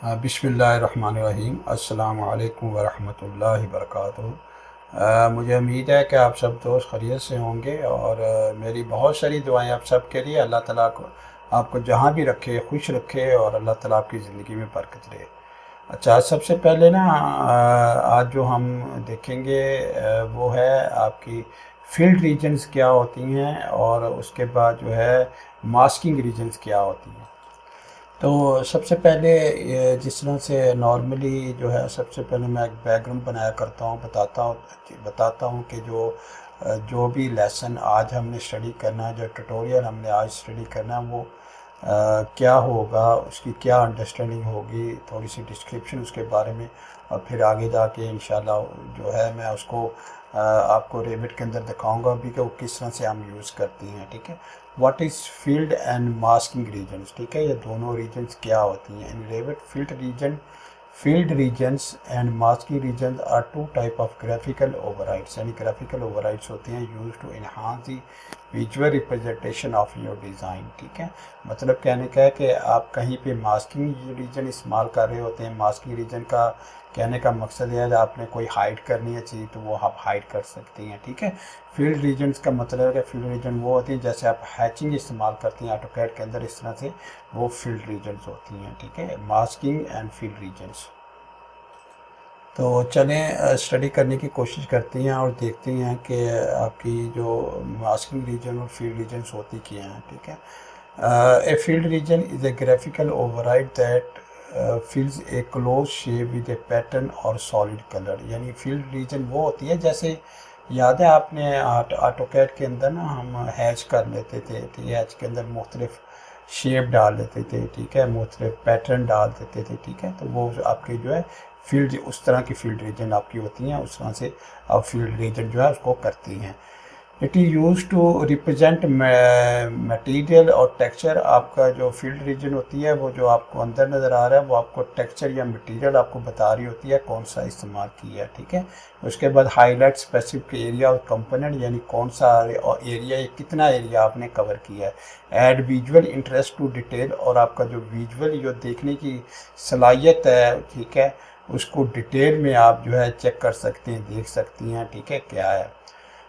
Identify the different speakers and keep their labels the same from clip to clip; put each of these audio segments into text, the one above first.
Speaker 1: बिस्मिल्लाहिर्रहमानिर्रहीम। अस्सलामु अलैकुम वरहमतुल्लाहि वबरकातुहू। मुझे उम्मीद है कि आप सब दोस्त खैरियत से होंगे और मेरी बहुत सारी दुआएं आप सब के लिए। अल्लाह ताला को आपको जहाँ भी रखे खुश रखे और अल्लाह ताला आपकी ज़िंदगी में बरकत दे। अच्छा, सबसे पहले ना आज जो हम देखेंगे वो है आपकी फील्ड रीजन्स क्या होती हैं और उसके बाद जो है मास्किंग रीजन्स क्या होती हैं। तो सबसे पहले ये जिस तरह से नॉर्मली जो है, सबसे पहले मैं एक बैकग्राउंड बनाया करता हूँ, बताता हूँ कि जो भी लेसन आज हमने स्टडी करना है, जो ट्यूटोरियल हमने आज स्टडी करना है वो क्या होगा, उसकी क्या अंडरस्टैंडिंग होगी, थोड़ी सी डिस्क्रिप्शन उसके बारे में, और फिर आगे जाके इंशाल्लाह जो है मैं उसको आपको रेविट के अंदर दिखाऊंगा भी कि वो किस तरह से हम यूज़ करती हैं। ठीक है, what is field and masking regions. ठीक है, ये दोनों रीजन्स क्या होती हैं in Revit. Field regions and masking regions are two type of graphical overrides, यानी ग्राफिकल ओवरराइड्स होती हैं use to enhance the visual representation of your design. ठीक है, मतलब कहने का है कि आप कहीं पे मास्किंग रीजन इस्तेमाल कर रहे होते हैं। मास्किंग रीजन का कहने का मकसद है कि आपने कोई हाइड करनी है चीज़ तो वो आप हाइड कर सकती हैं। ठीक है, फील्ड रीजन्स का मतलब है कि फील्ड रीजन वो होती हैं जैसे आप हैचिंग इस्तेमाल करती हैं ऑटोकैड के अंदर, इस तरह से वो फील्ड रीजन्स होती हैं। ठीक है, मास्किंग एंड फील्ड रीजन्स। तो चलें स्टडी करने की कोशिश करती हैं और देखते हैं कि आपकी जो मास्किंग रीजन और फील्ड रीजन्स होती क्या हैं। ठीक है, a field region is a graphical override that fills a close shape with a pattern और सॉलिड कलर। यानी फील्ड रीजन वो होती है, जैसे याद है आपने ऑटोकैड के अंदर ना हम हैच कर लेते थे, ठीक है, हैच के अंदर मुख्तलिफ शेप डाल देते थे, ठीक है, मुख्तलिफ पैटर्न डाल देते थे। ठीक है, तो वो आपके जो है फील्ड, उस तरह की फील्ड रीजन आपकी होती हैं, उस तरह से आप फील्ड रीजन जो है उसको करती हैं। It is use to represent material और टेक्सचर। आपका जो फील्ड रीजन होती है वो जो आपको अंदर नज़र आ रहा है वो आपको टेक्सचर या मटेरियल आपको बता रही होती है कौन सा इस्तेमाल किया है। ठीक है, उसके बाद हाईलाइट स्पेसिफिक एरिया और कंपोनेंट, यानी कौन सा एरिया या कितना एरिया आपने कवर किया है। Add visual interest to detail, और आपका जो विजुअल जो देखने की सलाहियत है, ठीक है, उसको डिटेल में आप जो है चेक कर सकते हैं, देख सकती हैं। ठीक है, क्या है।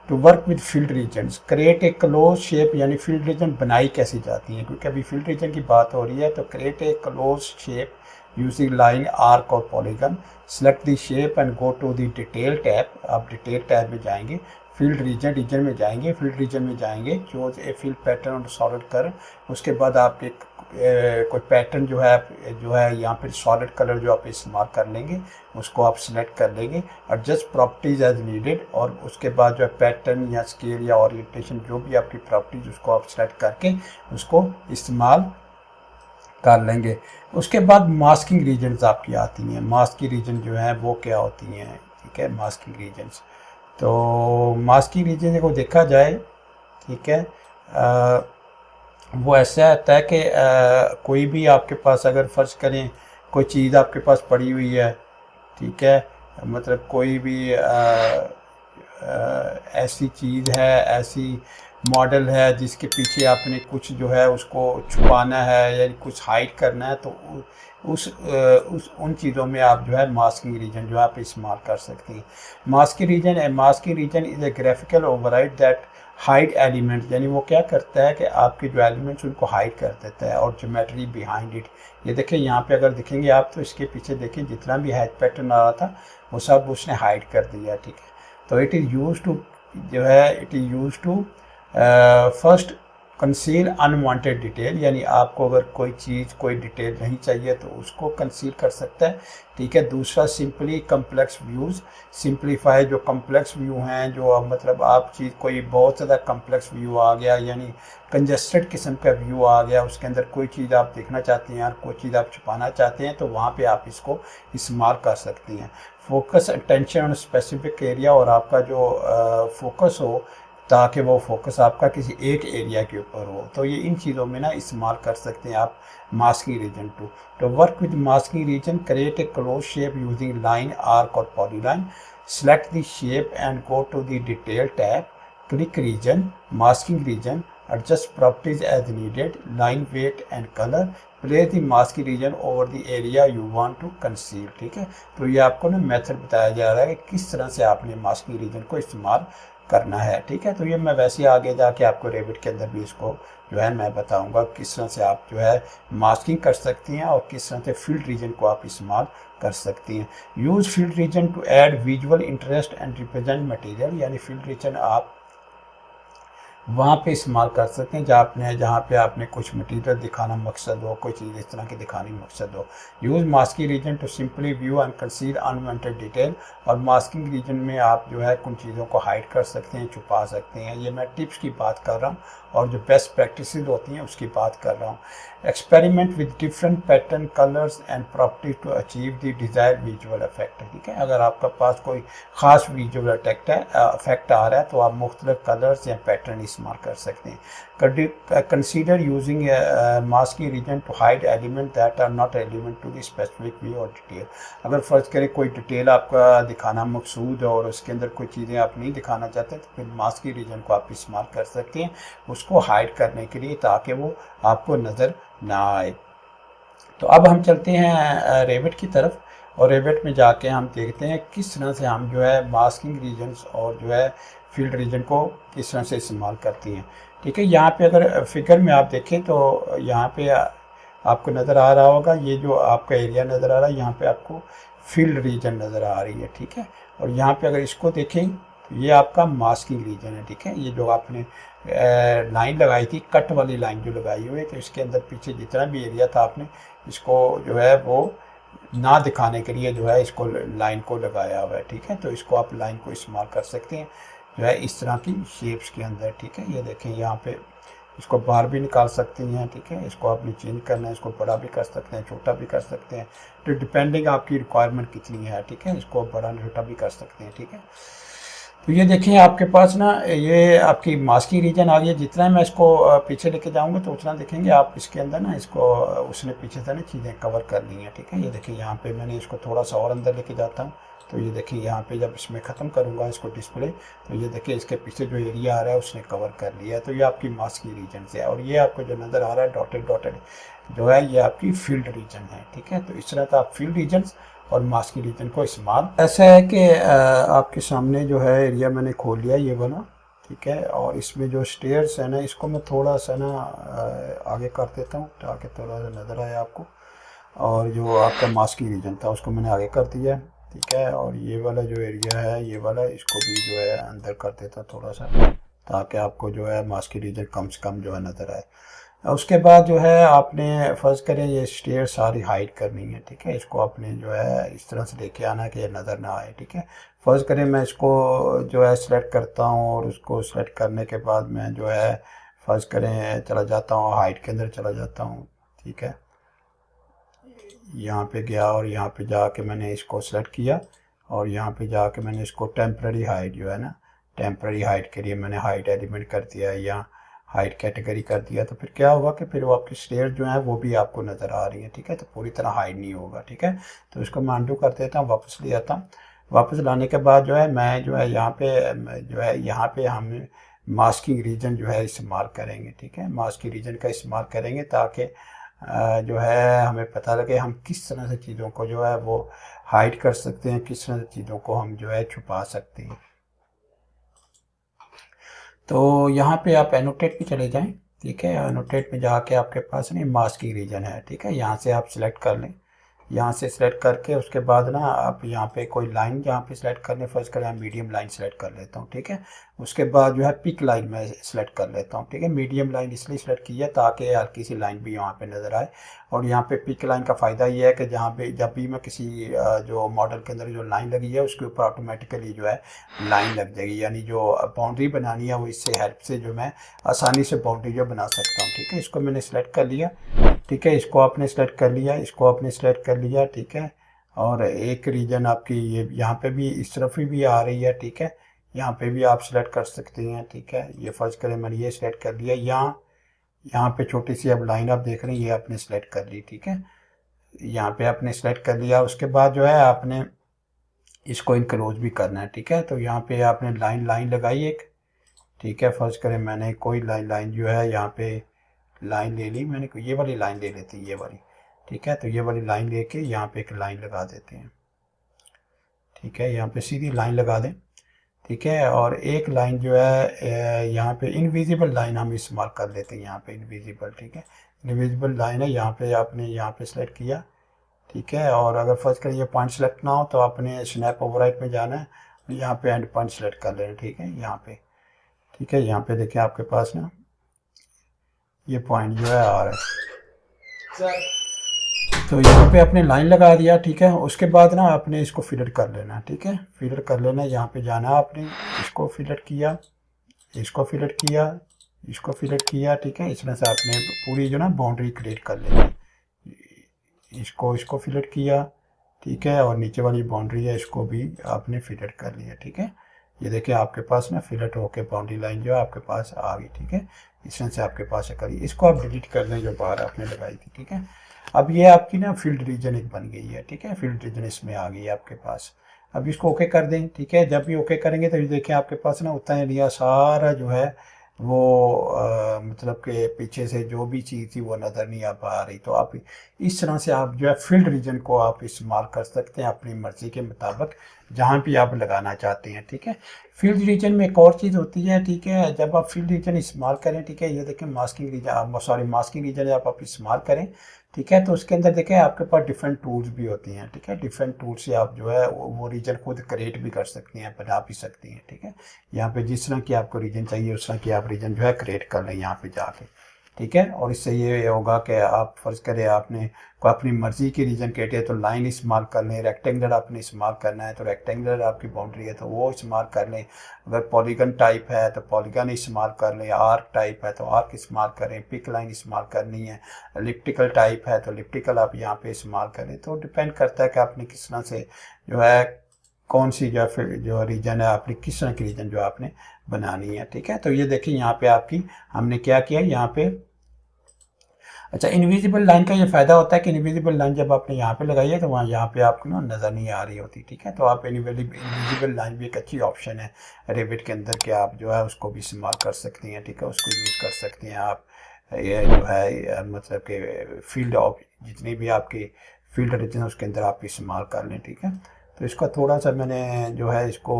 Speaker 1: To work with field regions, create a close shape, यानी फील्ड रीजन बनाई कैसी जाती है, क्योंकि अभी फील्ड रीजन की बात हो रही है। तो create a close shape using line, arc और polygon. Select the shape and go to the detail tab. आप डिटेल टैब में जाएंगे, फील्ड रीजन में जाएंगे, फील्ड रीजन में जाएंगे, चूज ए फील्ड पैटर्न और सॉलिड कलर। उसके बाद आप एक कोई पैटर्न जो है यहाँ पर सॉलिड कलर जो आप इस्तेमाल कर लेंगे उसको आप सिलेक्ट कर लेंगे। एडजस्ट प्रॉपर्टीज एज नीडेड, और उसके बाद जो है पैटर्न या स्केल या ओरिएंटेशन जो भी आपकी प्रॉपर्टीज उसको आप सिलेक्ट करके उसको इस्तेमाल कर लेंगे। उसके बाद मास्किंग रीजन्स आपकी आती हैं। मास्किंग रीजन जो है वो क्या होती हैं। ठीक है, मास्किंग रीजन्स, तो मास्किंग रीजन को देखा जाए, ठीक है, वो ऐसा होता है कि कोई भी आपके पास अगर फ़र्ज़ करें कोई चीज़ आपके पास पड़ी हुई है, ठीक है, मतलब कोई भी ऐसी चीज़ है, ऐसी मॉडल है जिसके पीछे आपने कुछ जो है उसको छुपाना है या कुछ हाइड करना है, तो उस उन चीज़ों में आप जो है मास्किंग रीजन जो है आप इस्तेमाल कर सकते हैं। Masking region is a graphical override that hide element, यानी वो क्या करता है कि आपके जो एलिमेंट्स उनको हाइड कर देता है, और ज्योमेट्री बिहाइंड इट। ये देखें यहाँ पे अगर देखेंगे आप तो इसके पीछे देखें जितना भी हैच पैटर्न आ रहा था वो सब उसने हाइड कर दिया। ठीक है, तो इट इज़ यूज टू जो है it is use to first conceal unwanted detail, यानी आपको अगर कोई चीज़ कोई डिटेल नहीं चाहिए तो उसको कंसील कर सकता है। ठीक है, दूसरा सिंपली कम्प्लेक्स व्यूज़, सिंपलीफाई जो कम्प्लेक्स व्यू हैं, जो मतलब आप चीज़ कोई बहुत ज़्यादा कम्प्लेक्स व्यू आ गया, यानी कंजस्टेड किस्म का व्यू आ गया, उसके अंदर कोई चीज़ आप देखना चाहते हैं और कोई चीज़ आप छुपाना चाहते हैं तो वहाँ पे आप इसको इस्तेमाल कर सकती हैं। Focus attention on specific area, और आपका जो फोकस हो ताकि वो फोकस आपका किसी एक एरिया के ऊपर हो, तो ये इन चीज़ों में ना इस्तेमाल कर सकते हैं आप masking region to work with masking region. Create a close shape using line, arc और polyline. Select the shape and go to the detail tab. Click region, masking region, adjust properties as needed, line weight and color, place the mask region over the area you want to conceal. ठीक है, तो ये आपको ना method बताया जा रहा है कि किस तरह से आपने मास्क रीजन को इस्तेमाल करना है। ठीक है, तो ये मैं वैसे ही आगे जाके आपको रेविट के अंदर भी इसको जो है मैं बताऊंगा किस तरह से आप जो है मास्किंग कर सकती हैं और किस तरह से फील्ड रीजन को आप इस्तेमाल कर सकती हैं। Use field region to add visual interest and represent material, यानी फील्ड रीजन आप वहाँ पे इस्तेमाल कर सकते हैं जहाँ पे आपने कुछ मटीरियल दिखाना मकसद हो, कोई चीज़ इस तरह की दिखानी मकसद हो। Use masking region to simply view and conceal unwanted detail, और मास्किंग रीजन में आप जो है कुछ चीज़ों को हाइड कर सकते हैं, छुपा सकते हैं। ये मैं टिप्स की बात कर रहा हूँ और जो बेस्ट प्रैक्टिसेस होती हैं उसकी बात कर रहा हूँ। Experiment with different pattern, colours and properties to achieve the desired visual effect. ठीक है, अगर आपका पास कोई ख़ास विजुअल इफेक्ट आ रहा है तो आप मुख्तलिफ कलर्स या पैटर्न इस्तेमाल कर सकते हैं। Consider using masking region to hide element that are not relevant to the specific view और डिटेल। अगर फ़र्ज़ करें कोई डिटेल आपका दिखाना मकसूद है और उसके अंदर कोई चीज़ें आप नहीं दिखाना चाहते तो फिर मास्किंग रीजन को आप इस्तेमाल कर सकते हैं उसको हाइड करने के लिए, ताकि वो आपको नज़र ना आए। तो अब हम चलते हैं रेविट की तरफ, और रेविट में जाके हम देखते हैं किस तरह से हम जो है मास्किंग रीजन्स और जो है फील्ड रीजन को किस तरह से इस्तेमाल करती हैं। ठीक है, यहाँ पे अगर फिगर में आप देखें तो यहाँ पे आपको नज़र आ रहा होगा, ये जो आपका एरिया नज़र आ रहा है यहाँ पे आपको फील्ड रीजन नज़र आ रही है। ठीक है, और यहाँ पे अगर इसको देखें तो ये आपका मास्किंग रीजन है। ठीक है, ये जो आपने लाइन लगाई थी, कट वाली लाइन जो लगाई हुई है, तो इसके अंदर पीछे जितना भी एरिया था आपने इसको जो है वो ना दिखाने के लिए जो है इसको लाइन को लगाया हुआ है। ठीक है, तो इसको आप लाइन को इस्तेमाल कर सकते हैं जो है इस तरह की शेप्स के अंदर। ठीक है, ये देखें यहाँ पे इसको बाहर भी निकाल सकती हैं। ठीक है, इसको आपने चेंज करना है, इसको बड़ा भी कर सकते हैं, छोटा भी कर सकते हैं, तो डिपेंडिंग आपकी रिक्वायरमेंट कितनी है। ठीक है, इसको बड़ा छोटा भी कर सकते हैं। ठीक है, तो ये देखिए आपके पास ना ये आपकी मास्किंग रीजन आ गई है। जितना मैं इसको पीछे लेके जाऊंगा तो उतना देखेंगे आप इसके अंदर ना इसको उसने पीछे से ना चीज़ें कवर कर ली हैं। ठीक है, ये देखिए यहाँ पे मैंने इसको थोड़ा सा और अंदर लेके जाता हूँ तो ये देखिए यहाँ पे जब इसमें ख़त्म करूँगा इसको डिस्प्ले, तो ये देखिए इसके पीछे जो एरिया आ रहा है उसने कवर कर लिया है। तो ये आपकी मास्किंग रीजन से है, और ये आपको जो नज़र आ रहा है डॉटेड डॉटेड जो है ये आपकी फील्ड रीजन है। ठीक है, तो इस तरह का आप फील्ड रीजन और मास्किंग रीजन को इस्तेमाल ऐसा है कि आपके सामने जो है एरिया मैंने खोल लिया ये वाला। ठीक है, और इसमें जो स्टेयर्स है ना इसको मैं थोड़ा सा ना आगे कर देता हूँ ताकि थोड़ा सा नज़र आए आपको, और जो आपका मास्किंग रीजन था उसको मैंने आगे कर दिया है। ठीक है, और ये वाला जो एरिया है ये वाला इसको भी जो है अंदर कर देता थोड़ा सा, ताकि आपको जो है मास्किंग रीजन कम से कम जो है नज़र आए। उसके बाद जो है आपने फ़र्ज़ करें ये स्टेयर सारी हाइड करनी है। ठीक है, इसको आपने जो है इस तरह से लेके आना कि ये नज़र ना आए। ठीक है, फ़र्ज़ करें मैं इसको जो है सिलेक्ट करता हूँ और उसको सिलेक्ट करने के बाद मैं जो है फ़र्ज़ करें चला जाता हूँ हाइड के अंदर चला जाता हूँ। ठीक है, यहाँ पे गया और यहाँ पे जाके मैंने इसको सेलेक्ट किया और यहाँ पे जाके मैंने इसको टेम्पररी हाइड जो है ना टेम्पररी हाइड के लिए मैंने हाइड एलिमेंट कर दिया या हाइड कैटेगरी कर दिया। तो फिर क्या होगा कि फिर वो आपकी स्टेयर जो है वो भी आपको नज़र आ रही है। ठीक है, तो पूरी तरह हाइड नहीं होगा। ठीक है, तो इसको मैं अनडू कर देता हूँ, वापस ले आता हूँ। वापस लाने के बाद जो है मैं जो है यहाँ पे हम मास्किंग रीजन जो है इस्तेमाल करेंगे। ठीक है, मास्किंग रीजन का इस्तेमाल करेंगे ताकि जो है हमें पता लगे हम किस तरह से चीज़ों को जो है वो हाइड कर सकते हैं, किस तरह से चीज़ों को हम जो है छुपा सकते हैं। तो यहाँ पे आप एनोटेट पे चले जाएं। ठीक है, एनोटेट में जाके आपके पास नहीं मास्किंग रीजन है। ठीक है, यहाँ से आप सिलेक्ट कर लें, यहाँ से सिलेक्ट करके उसके बाद ना आप यहाँ पे कोई लाइन जहाँ पे सिलेक्ट करने फर्स्ट करें मीडियम लाइन सेलेक्ट कर लेता हूँ। ठीक है, उसके बाद जो है पिक लाइन में सेलेक्ट कर लेता हूँ। ठीक है, मीडियम लाइन इसलिए सेलेक्ट की है ताकि हल्की सी लाइन भी यहाँ पे नज़र आए। और यहाँ पे पिक लाइन का फ़ायदा ये है कि जहाँ पे जब भी मैं किसी जो मॉडल के अंदर जो लाइन लगी है उसके ऊपर ऑटोमेटिकली जो है लाइन लग जाएगी, यानी जो बाउंड्री बनानी है वो इससे हेल्प से जो मैं आसानी से बाउंड्री जो बना सकता हूँ। ठीक है, इसको मैंने सेलेक्ट कर लिया। ठीक है, इसको आपने सेलेक्ट कर लिया, इसको आपने सेलेक्ट कर लिया। ठीक है, और एक रीजन आपकी ये यहाँ पे भी इस तरफ भी आ रही है। ठीक है, यहाँ पे भी आप सेलेक्ट कर सकते हैं। ठीक है, ये फर्ज करें मैंने ये सेलेक्ट कर लिया, यहाँ पे छोटी सी अब लाइन आप देख रहे हैं ये आपने सेलेक्ट कर ली। ठीक है, यहाँ पे आपने सेलेक्ट कर लिया, उसके बाद जो है आपने इसको इनक्लोज भी करना है। ठीक है, तो यहाँ पे आपने लाइन लगाई एक। ठीक है, फर्ज करें मैंने कोई लाइन जो है यहाँ पे लाइन ले ली मैंने, ये वाली लाइन ले लेती है, ये वाली, ठीक है। तो ये वाली लाइन लेके यहाँ पे एक लाइन लगा देते हैं, ठीक है। यहाँ पे सीधी लाइन लगा दें, ठीक है। और एक लाइन जो है यहाँ पे इनविजिबल लाइन हम इस्तेमाल कर लेते हैं, यहाँ पे इनविजिबल, ठीक है। इनविजिबल लाइन है, यहाँ पे आपने यहाँ पे सेलेक्ट किया, ठीक है। और अगर फर्स्ट करें ये पॉइंट सेलेक्ट ना हो तो आपने स्नैप ओवरराइट में जाना है, यहाँ पे एंड पॉइंट सेलेक्ट कर लेना, ठीक है, यहाँ पे, ठीक है। यहाँ पे देखिए आपके पास ना ये पॉइंट जो है आ रहा है, तो यहाँ पे आपने लाइन लगा दिया, ठीक है। उसके बाद ना आपने इसको फिलर कर लेना, ठीक है, फिलर कर लेना। यहाँ पे जाना आपने, इसको फिलर किया, इसको फिलर किया, इसको फिलर किया, ठीक है। इस तरह से आपने पूरी जो ना बाउंड्री क्रिएट कर लेनी, इसको फिलर किया, ठीक है। और नीचे वाली बाउंड्री है इसको भी आपने फिलर कर लिया, ठीक है। ये देखिए आपके पास ना फिलर होके बाउंड्री लाइन जो है आपके पास आ गई, ठीक है। इस तरह से आपके पास है करिए, इसको आप डिलीट कर दें जो बाहर आपने लगाई थी, ठीक है। अब ये आपकी ना फील्ड रीजन एक बन गई है, ठीक है, फील्ड रीजन इसमें आ गई है आपके पास। अब इसको ओके कर दें, ठीक है। जब भी ओके करेंगे तो ये देखिए आपके पास ना उतना एरिया सारा जो है वो मतलब कि पीछे से जो भी चीज़ थी वो नज़र नहीं आ पा रही। तो आप इस तरह से आप जो है फील्ड रीजन को आप इस्तेमाल कर सकते हैं अपनी मर्ज़ी के मुताबिक जहाँ भी आप लगाना चाहते हैं, ठीक है। फील्ड रीजन में एक और चीज़ होती है, ठीक है, जब आप फील्ड रीजन इस्तेमाल करें, ठीक है, ये देखें masking region, sorry masking region जब आप इस्तेमाल करें, ठीक है, तो उसके अंदर देखें आपके पास डिफरेंट टूल्स भी होती हैं, ठीक है। डिफरेंट टूल से आप जो है वो रीजन खुद क्रिएट भी कर सकती हैं, बना भी सकती हैं, ठीक है। यहाँ पे जिस तरह की आपको रीजन चाहिए उस तरह की आप रीजन जो है क्रिएट कर लें यहाँ पे जाके, ठीक है। और इससे ये होगा कि आप फर्ज करें आपने को अपनी मर्जी की रीजन क्रिएट है तो लाइन इस्तेमाल कर लें, रेक्टेंगुलर आपने इस्तेमाल करना है तो रेक्टेंगुलर आपकी बाउंड्री है तो वो इस्तेमाल कर लें, अगर पॉलीगन टाइप है तो पॉलीगन इस्तेमाल कर लें, आर्क टाइप है तो आर्क इस्तेमाल करें, पिक लाइन इस्तेमाल करनी है, एलिप्टिकल टाइप है तो एलिप्टिकल आप यहाँ पे इस्तेमाल करें। तो डिपेंड करता है कि आपने किस तरह से जो है कौन सी जो है जो रीजन है आपने किस तरह की रीजन जो आपने बनानी है, ठीक है। तो ये देखिए यहाँ पे आपकी हमने क्या किया यहाँ पे, अच्छा इनविजिबल लाइन का ये फ़ायदा होता है कि इनविजिबल लाइन जब आपने यहाँ पे लगाई है तो वहाँ यहाँ पे आपको ना नज़र नहीं आ रही होती, ठीक है। तो आप इनविजिबल लाइन भी एक अच्छी ऑप्शन है रेविट के अंदर कि आप जो है उसको भी इस्तेमाल कर सकती हैं, ठीक है, उसको यूज़ कर सकती हैं आप। ये जो है मतलब कि फील्ड ऑफ जितनी भी आपकी फील्ड रीजन है उसके अंदर आप इस्तेमाल कर लें, ठीक है। तो इसका थोड़ा सा मैंने जो है इसको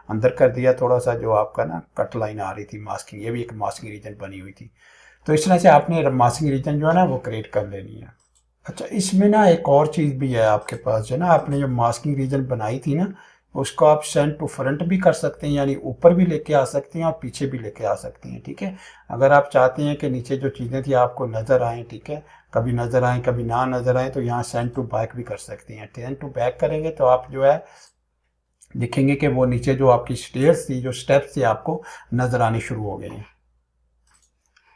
Speaker 1: अंदर कर दिया, थोड़ा सा जो आपका ना कट लाइन आ रही थी मास्किंग, ये भी एक मास्किंग रीजन बनी हुई थी। तो इस तरह से आपने मास्किंग रीजन जो है ना वो क्रिएट कर लेनी है। अच्छा इसमें ना एक और चीज़ भी है आपके पास जो ना आपने जो मास्किंग रीजन बनाई थी ना उसको आप सेंड टू फ्रंट भी कर सकते हैं, यानी ऊपर भी लेके आ सकते हैं और पीछे भी लेके आ सकते हैं, ठीक है। अगर आप चाहते हैं कि नीचे जो चीज़ें थी आपको नज़र आएँ, ठीक है, कभी नज़र आएँ कभी ना नज़र आएँ, तो यहाँ सेंड टू बैक भी कर सकते हैं। सेंड टू बैक करेंगे तो आप जो है देखेंगे कि वो नीचे जो आपकी स्टेयर्स थी, जो स्टेप्स थे, आपको नज़र आनी शुरू हो गई हैं।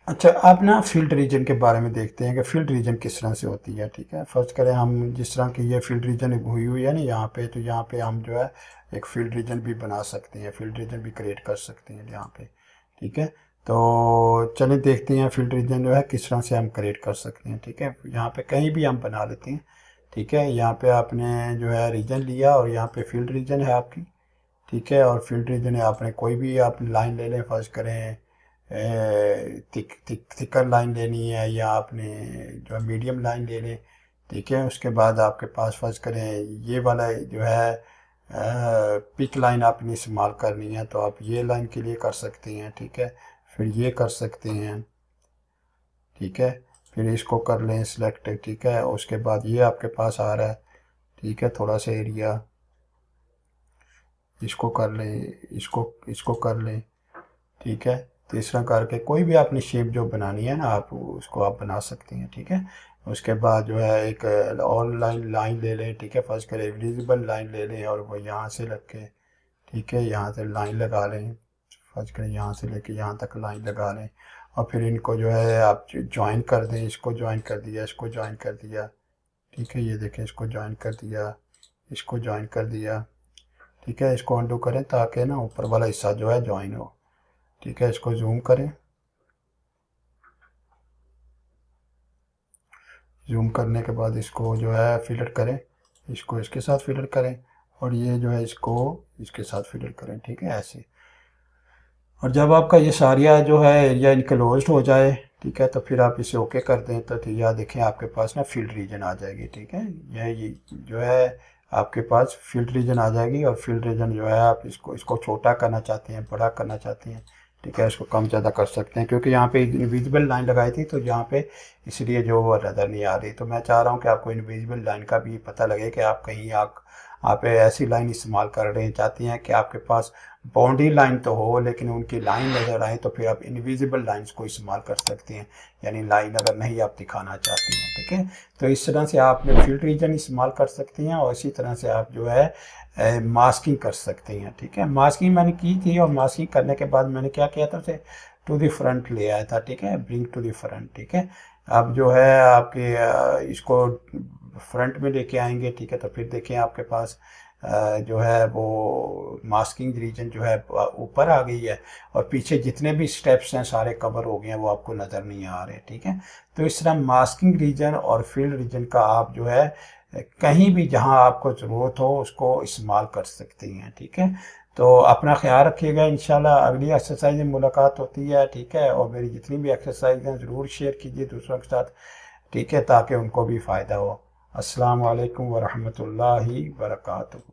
Speaker 1: अच्छा अब ना फील्ड रीजन के बारे में देखते हैं कि फील्ड रीजन किस तरह से होती है, ठीक है। फर्स्ट करें हम जिस तरह की ये फील्ड रीजन हुई हुई है ना यहाँ पे, तो यहाँ पे हम जो है एक फील्ड रीजन भी बना सकते हैं, फील्ड रीजन भी क्रिएट कर सकते हैं यहाँ पे, ठीक है। तो चलिए देखते हैं फील्ड रीजन जो है किस तरह से हम क्रिएट कर सकते हैं, ठीक है। यहाँ पे कहीं भी हम बना लेते हैं, ठीक है। यहाँ पे आपने जो है रीजन लिया और यहाँ पे फील्ड रीजन है आपकी, ठीक है। और फील्ड रीजन है आपने कोई भी आप लाइन ले लें, फर्स्ट करें थिकर लाइन लेनी है या आपने जो है मीडियम लाइन ले लें, ठीक है। उसके बाद आपके पास फर्ज करें ये वाला जो है पिक लाइन आपने इस्तेमाल करनी है तो आप ये लाइन के लिए कर सकते हैं, ठीक है। फिर ये कर सकते हैं, ठीक है। फिर इसको कर लें सिलेक्ट, ठीक है। उसके बाद ये आपके पास आ रहा है, ठीक है, थोड़ा सा एरिया, इसको कर लें, इसको इसको कर लें, ठीक है। तो इस तरह करके कोई भी आपने शेप जो बनानी है ना आप उसको आप बना सकते हैं, ठीक है। उसके बाद जो है एक और लाइन ले लें, ठीक है। फर्स्ट करें विजिबल लाइन ले लें और वो यहाँ से लग के, ठीक है, यहाँ से लाइन लगा लें, फर्स्ट करें यहाँ से लेके यहाँ तक लाइन लगा लें और फिर इनको जो है आप ज्वाइन कर दें, इसको ज्वाइन कर दिया, इसको ज्वाइन कर दिया, ठीक है। ये देखें इसको ज्वाइन कर दिया, इसको ज्वाइन कर दिया, ठीक है। इसको अंडू करें ताकि ना ऊपर वाला हिस्सा जो है ज्वाइन हो, ठीक है। इसको जूम करें, जूम करने के बाद इसको जो है फिलर करें, इसको इसके साथ फिलर करें और ये जो है इसको इसके साथ फिलर करें, ठीक है, ऐसे। और जब आपका ये सारिया जो है एरिया इनक्लोज्ड हो जाए, ठीक है, तो फिर आप इसे ओके कर दें तो यह देखें आपके पास ना फील्ड रीजन आ जाएगी। ठीक है, ये जो है आपके पास फील्ड रीजन आ जाएगी। और फील्ड रीजन जो है आप इसको छोटा करना चाहते हैं, बड़ा करना चाहते हैं, ठीक है, इसको कम ज़्यादा कर सकते हैं। क्योंकि यहाँ पे इनविजिबल लाइन लगाई थी तो यहाँ पे इसलिए जो वो नज़र नहीं आ रही। तो मैं चाह रहा हूँ कि आपको इनविजिबल लाइन का भी पता लगे कि आप कहीं आप ऐसी लाइन इस्तेमाल कर रहे हैं, चाहती हैं कि आपके पास बाउंड्री लाइन तो हो लेकिन उनकी लाइन नज़र आए, तो फिर आप इनविजिबल लाइंस को इस्तेमाल कर सकते हैं, यानी लाइन अगर नहीं आप दिखाना चाहती हैं। ठीक है, तो इस तरह से आप अपने फील्ड रीजन इस्तेमाल कर सकती हैं और इसी तरह से आप जो है मास्किंग कर सकती हैं। ठीक है, मास्किंग मैंने की थी और मास्किंग करने के बाद मैंने क्या किया था, उसे टू द फ्रंट ले आया था। ठीक है, ब्रिंग टू द फ्रंट। ठीक है, अब जो है आपके इसको फ्रंट में लेके आएंगे। ठीक है, तो फिर देखें आपके पास जो है वो मास्किंग रीजन जो है ऊपर आ गई है और पीछे जितने भी स्टेप्स हैं सारे कवर हो गए हैं, वो आपको नज़र नहीं आ रहे। ठीक है, तो इस तरह मास्किंग रीजन और फील्ड रीजन का आप जो है कहीं भी जहां आपको ज़रूरत हो उसको इस्तेमाल कर सकती हैं। ठीक है, तो अपना ख्याल रखिएगा। इंशाल्लाह अगली एक्सरसाइज में मुलाकात होती है। ठीक है, और मेरी जितनी भी एक्सरसाइज हैं ज़रूर शेयर कीजिए दूसरों के साथ। ठीक है, ताकि उनको भी फ़ायदा हो। अस्सलाम वालेकुम वरहमतुल्लाहि वबरकातुहू।